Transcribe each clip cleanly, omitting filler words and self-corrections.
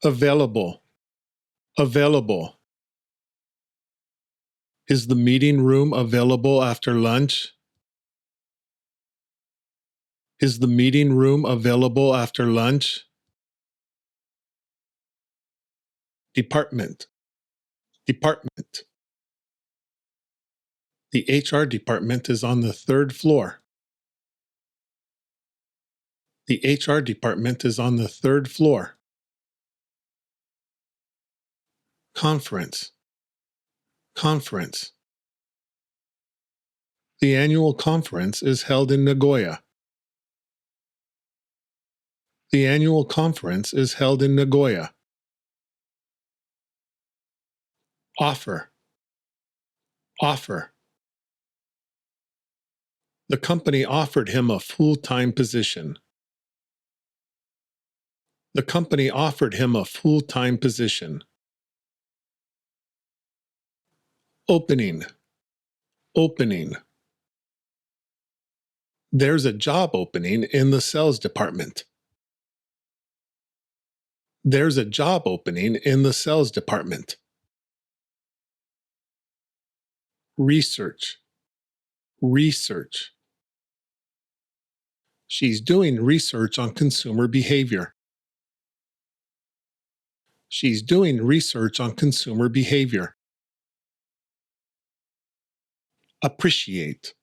available, available. Is the meeting room available after lunch? Is the meeting room available after lunch? Department, department. The HR department is on the third floor. The HR department is on the third floor. Conference, conference. The annual conference is held in Nagoya. The annual conference is held in Nagoya. Offer, offer. The company offered him a full-time position. The company offered him a full-time position. Opening, opening. There's a job opening in the sales department. There's a job opening in the sales department. Research, research. She's doing research on consumer behavior. She's doing research on consumer behavior. Appreciate,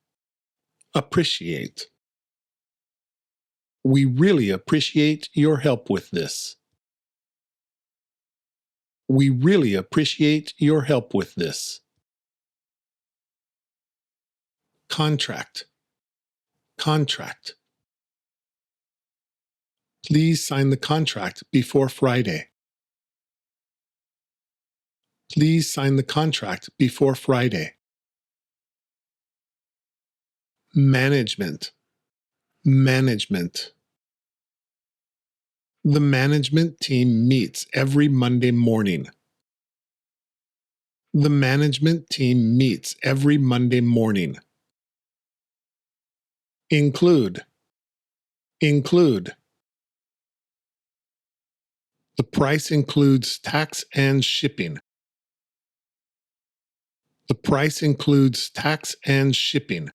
appreciate. We really appreciate your help with this. We really appreciate your help with this. Contract, contract. Please sign the contract before Friday. Please sign the contract before Friday. Management, management. The management team meets every Monday morning. The management team meets every Monday morning. Include, include. The price includes tax and shipping. The price includes tax and shipping.